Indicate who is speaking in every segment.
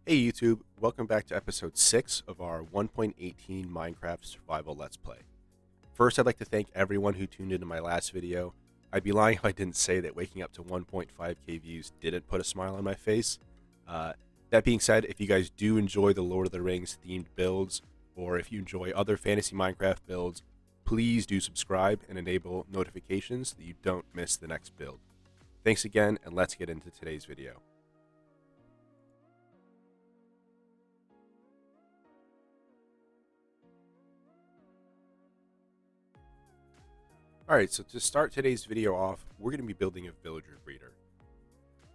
Speaker 1: Hey YouTube, welcome back to episode 6 of our 1.18 Minecraft Survival Let's Play. First, I'd like to thank everyone who tuned into my last video. I'd be lying if I didn't say that waking up to 1.5k views didn't put a smile on my face. That being said, if you guys do enjoy the Lord of the Rings themed builds, or if you enjoy other fantasy Minecraft builds, please do subscribe and enable notifications so that you don't miss the next build. Thanks again, and let's get into today's video. Alright, so to start today's video off, we're going to be building a villager breeder.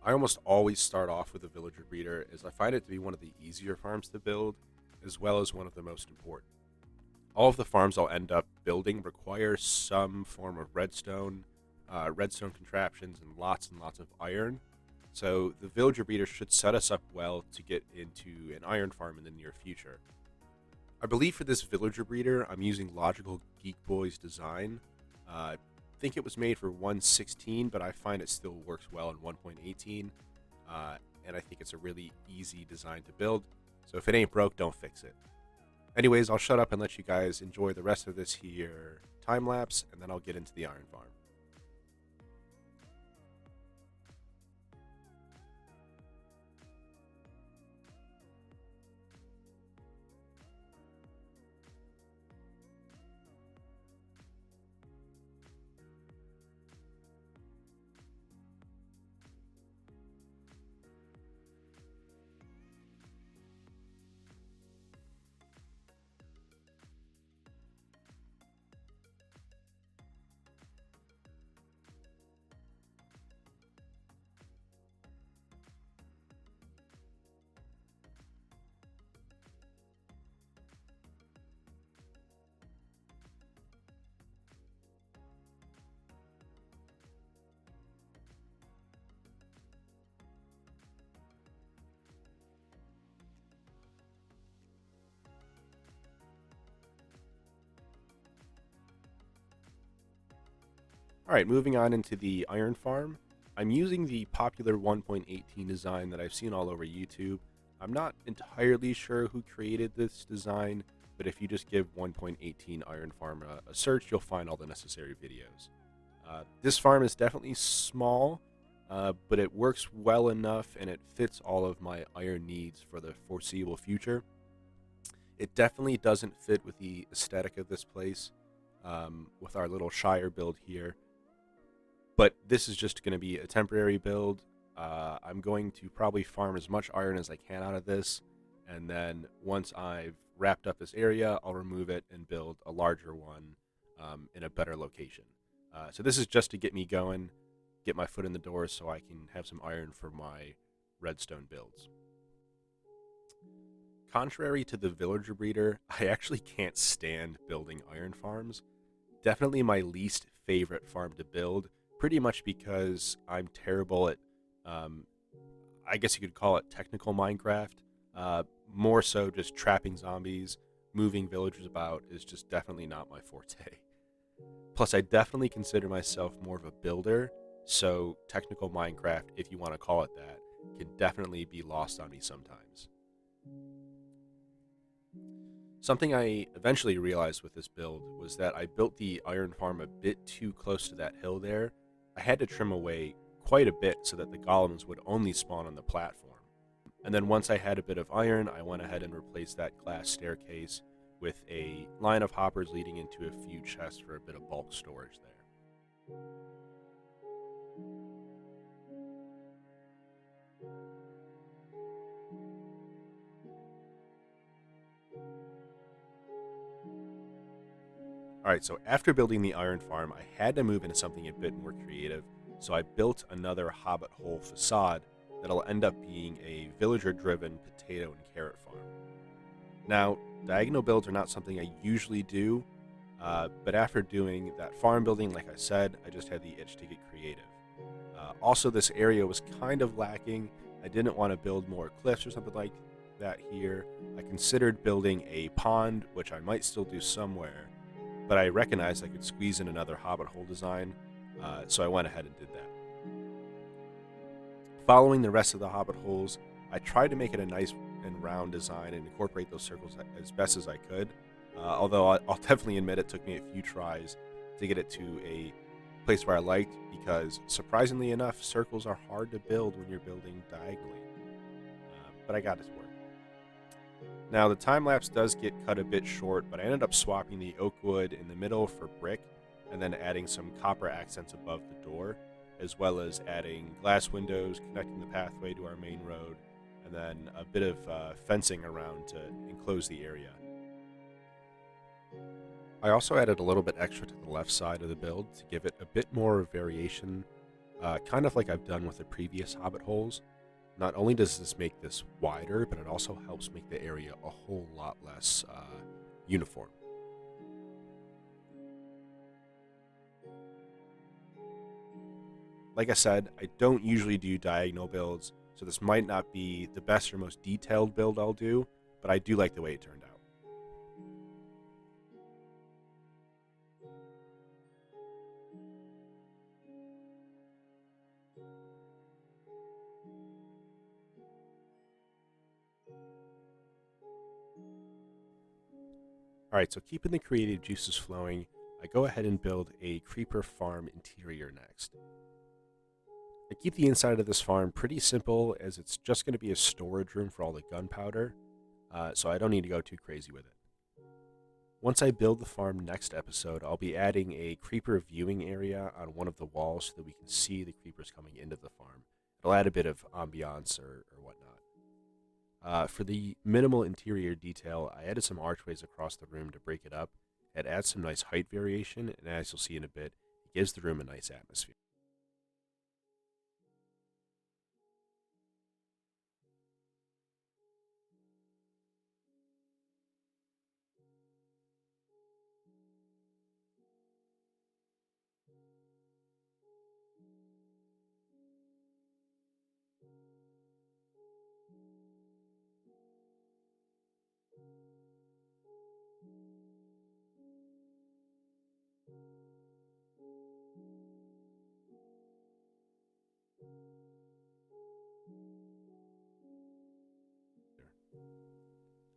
Speaker 1: I almost always start off with a villager breeder as I find it to be one of the easier farms to build, as well as one of the most important. All of the farms I'll end up building require some form of redstone contraptions, and lots of iron. So the villager breeder should set us up well to get into an iron farm in the near future. I believe for this villager breeder, I'm using Logical Geek Boy's design. I think it was made for 1.16, but I find it still works well in 1.18, and I think it's a really easy design to build, so if it ain't broke, don't fix it. Anyways, I'll shut up and let you guys enjoy the rest of this here time-lapse, and then I'll get into the iron farm. Alright, moving on into the iron farm. I'm using the popular 1.18 design that I've seen all over YouTube. I'm not entirely sure who created this design, but if you just give 1.18 iron farm a search, you'll find all the necessary videos. This farm is definitely small, but it works well enough and it fits all of my iron needs for the foreseeable future. It definitely doesn't fit with the aesthetic of this place, with our little Shire build here. But this is just going to be a temporary build. I'm going to probably farm as much iron as I can out of this, and then once I've wrapped up this area, I'll remove it and build a larger one in a better location. So this is just to get me going, get my foot in the door so I can have some iron for my redstone builds. Contrary to the villager breeder, I actually can't stand building iron farms. Definitely my least favorite farm to build, pretty much because I'm terrible at, I guess you could call it technical Minecraft. More so just trapping zombies, moving villagers about is just definitely not my forte. Plus, I definitely consider myself more of a builder, so technical Minecraft, if you want to call it that, can definitely be lost on me sometimes. Something I eventually realized with this build was that I built the iron farm a bit too close to that hill there. I had to trim away quite a bit so that the golems would only spawn on the platform. And then once I had a bit of iron, I went ahead and replaced that glass staircase with a line of hoppers leading into a few chests for a bit of bulk storage there. Alright, so after building the iron farm, I had to move into something a bit more creative, so I built another Hobbit hole facade that'll end up being a villager-driven potato and carrot farm. Now, diagonal builds are not something I usually do, but after doing that farm building, like I said, I just had the itch to get creative. Also, this area was kind of lacking. I didn't want to build more cliffs or something like that here. I considered building a pond, which I might still do somewhere, but I recognized I could squeeze in another Hobbit hole design, so I went ahead and did that. Following the rest of the Hobbit holes, I tried to make it a nice and round design and incorporate those circles as best as I could. Although I'll definitely admit it took me a few tries to get it to a place where I liked, because surprisingly enough, circles are hard to build when you're building diagonally. But I got it to work. Now the time lapse does get cut a bit short, but I ended up swapping the oak wood in the middle for brick, and then adding some copper accents above the door, as well as adding glass windows connecting the pathway to our main road, and then a bit of fencing around to enclose the area. I also added a little bit extra to the left side of the build to give it a bit more variation, kind of like I've done with the previous Hobbit holes. Not only does this make this wider, but it also helps make the area a whole lot less uniform. Like I said, I don't usually do diagonal builds, so this might not be the best or most detailed build I'll do, but I do like the way it turned out. Alright, so keeping the creative juices flowing, I go ahead and build a creeper farm interior next. I keep the inside of this farm pretty simple, as it's just going to be a storage room for all the gunpowder, so I don't need to go too crazy with it. Once I build the farm next episode, I'll be adding a creeper viewing area on one of the walls so that we can see the creepers coming into the farm. It'll add a bit of ambiance or whatnot. For the minimal interior detail, I added some archways across the room to break it up. It adds some nice height variation, and as you'll see in a bit, it gives the room a nice atmosphere.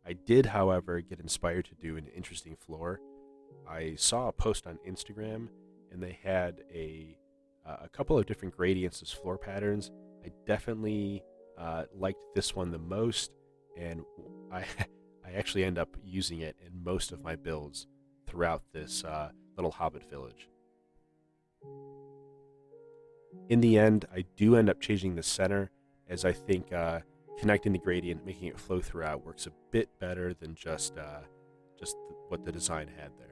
Speaker 1: I did, however, get inspired to do an interesting floor. I saw a post on Instagram, and they had a couple of different gradients as floor patterns. I definitely liked this one the most, and I I actually end up using it in most of my builds throughout this little Hobbit village. In the end, I do end up changing the center, as I think connecting the gradient, making it flow throughout, works a bit better than just what the design had there.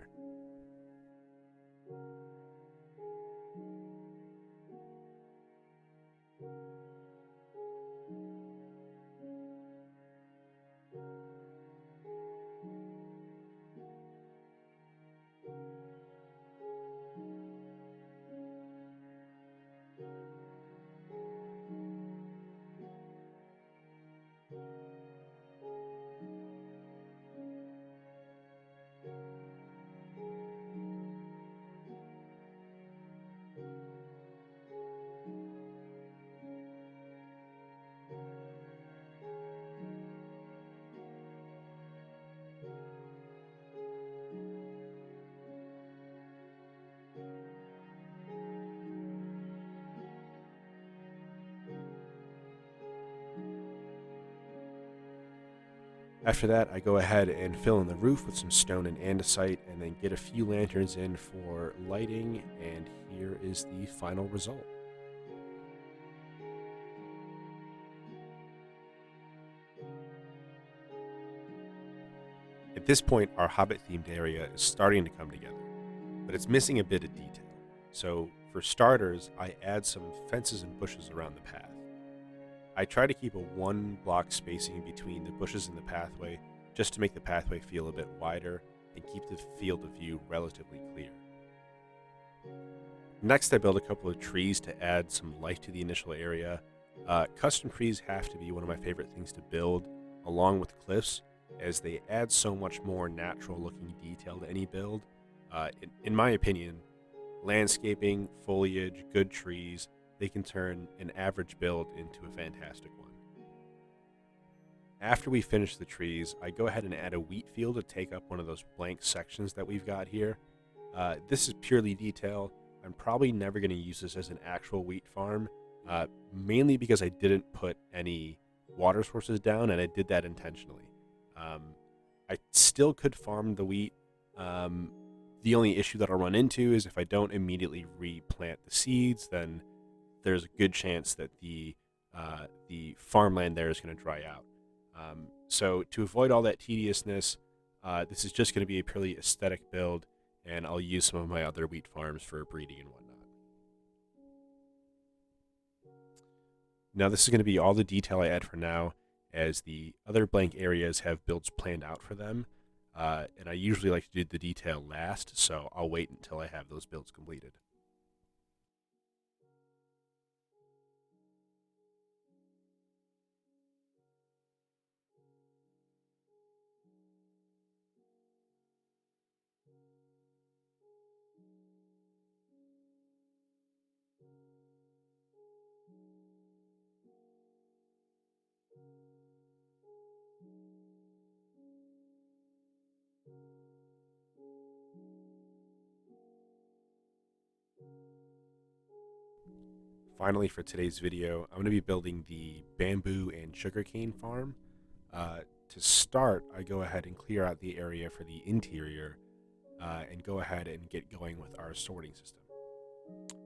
Speaker 1: After that, I go ahead and fill in the roof with some stone and andesite, and then get a few lanterns in for lighting, and here is the final result. At this point, our Hobbit-themed area is starting to come together, but it's missing a bit of detail. So, for starters, I add some fences and bushes around the path. I try to keep a 1 block spacing between the bushes and the pathway, just to make the pathway feel a bit wider and keep the field of view relatively clear. Next, I build a couple of trees to add some life to the initial area. Custom trees have to be one of my favorite things to build, along with cliffs, as they add so much more natural looking detail to any build. In my opinion, landscaping, foliage, good trees, they can turn an average build into a fantastic one. After we finish the trees, I go ahead and add a wheat field to take up one of those blank sections that we've got here. This is purely detail. I'm probably never going to use this as an actual wheat farm, mainly because I didn't put any water sources down, and I did that intentionally. I still could farm the wheat. The only issue that I'll run into is if I don't immediately replant the seeds, then there's a good chance that the farmland there is going to dry out. So to avoid all that tediousness, this is just going to be a purely aesthetic build, and I'll use some of my other wheat farms for breeding and whatnot. Now this is going to be all the detail I add for now, as the other blank areas have builds planned out for them, and I usually like to do the detail last, so I'll wait until I have those builds completed. Finally, for today's video, I'm going to be building the bamboo and sugarcane farm. To start, I go ahead and clear out the area for the interior and go ahead and get going with our sorting system.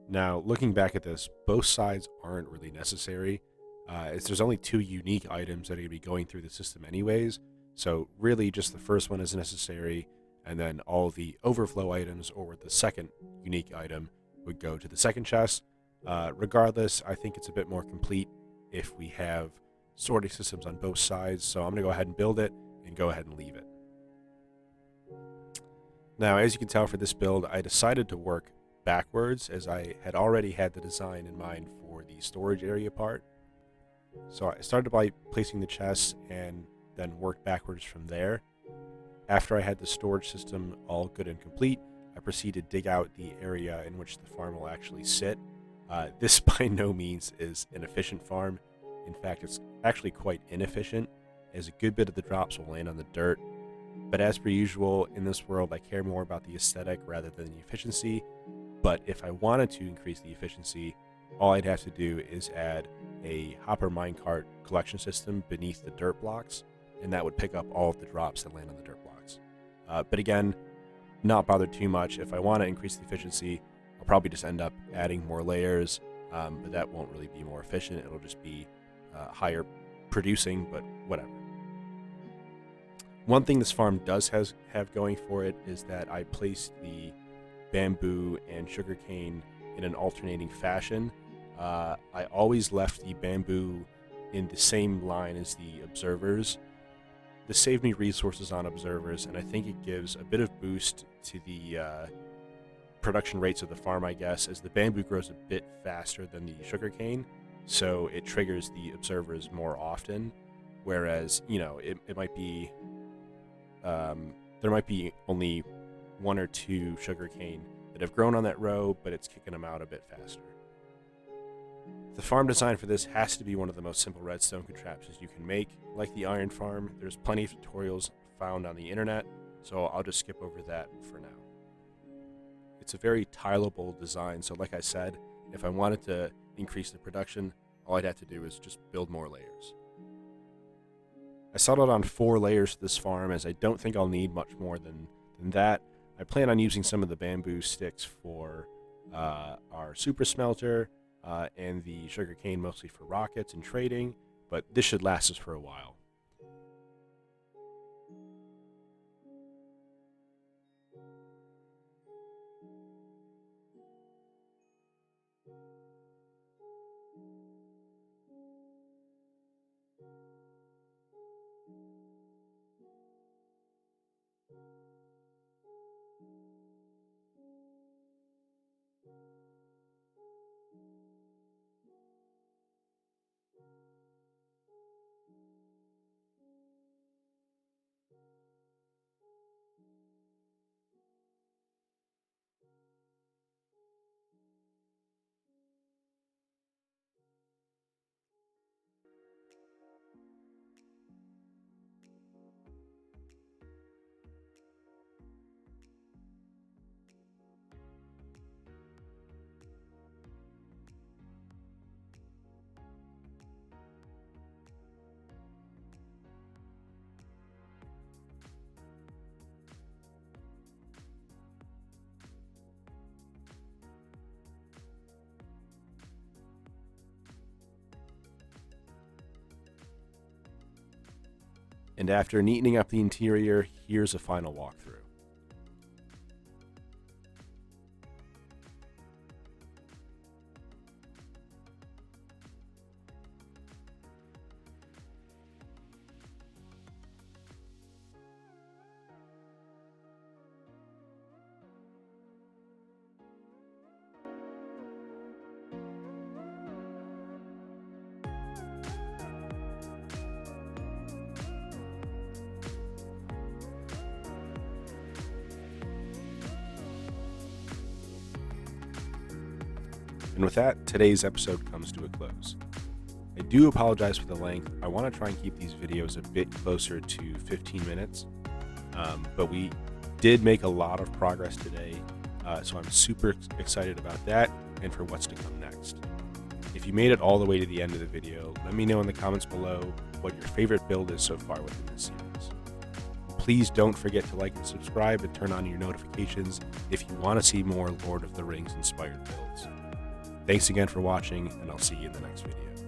Speaker 1: Now, looking back at this, both sides aren't really necessary, as there's only 2 unique items that are going to be going through the system anyways, so really just the first one is necessary, and then all the overflow items or the second unique item would go to the second chest. Regardless, I think it's a bit more complete if we have sorting systems on both sides, so I'm going to go ahead and build it and go ahead and leave it. Now, as you can tell for this build, I decided to work backwards, as I had already had the design in mind for the storage area part. So I started by placing the chests and then worked backwards from there. After I had the storage system all good and complete, I proceeded to dig out the area in which the farm will actually sit. This by no means is an efficient farm. In fact, it's actually quite inefficient, as a good bit of the drops will land on the dirt. But as per usual, in this world, I care more about the aesthetic rather than the efficiency. But if I wanted to increase the efficiency, all I'd have to do is add a hopper minecart collection system beneath the dirt blocks, and that would pick up all of the drops that land on the dirt blocks. But again, not bothered too much. If I want to increase the efficiency, I'll probably just end up adding more layers, but that won't really be more efficient. It'll just be higher producing, but whatever. One thing this farm does have going for it is that I placed the bamboo and sugarcane in an alternating fashion. I always left the bamboo in the same line as the observers. This saved me resources on observers, and I think it gives a bit of boost to the production rates of the farm, I guess, as the bamboo grows a bit faster than the sugarcane, so it triggers the observers more often. Whereas, you know, it might be there might be only 1 or 2 sugarcane that have grown on that row, but it's kicking them out a bit faster. The farm design for this has to be one of the most simple redstone contraptions you can make. Like the iron farm, there's plenty of tutorials found on the internet, so I'll just skip over that for now. It's a very tileable design, so like I said, if I wanted to increase the production, all I'd have to do is just build more layers. I settled on 4 layers to this farm, as I don't think I'll need much more than that. I plan on using some of the bamboo sticks for our super smelter, and the sugarcane mostly for rockets and trading, but this should last us for a while. And after neatening up the interior, here's a final walkthrough. And with that, today's episode comes to a close. I do apologize for the length. I want to try and keep these videos a bit closer to 15 minutes, but we did make a lot of progress today, so I'm super excited about that and for what's to come next. If you made it all the way to the end of the video, let me know in the comments below what your favorite build is so far within this series. Please don't forget to like and subscribe and turn on your notifications if you want to see more Lord of the Rings inspired builds. Thanks again for watching, and I'll see you in the next video.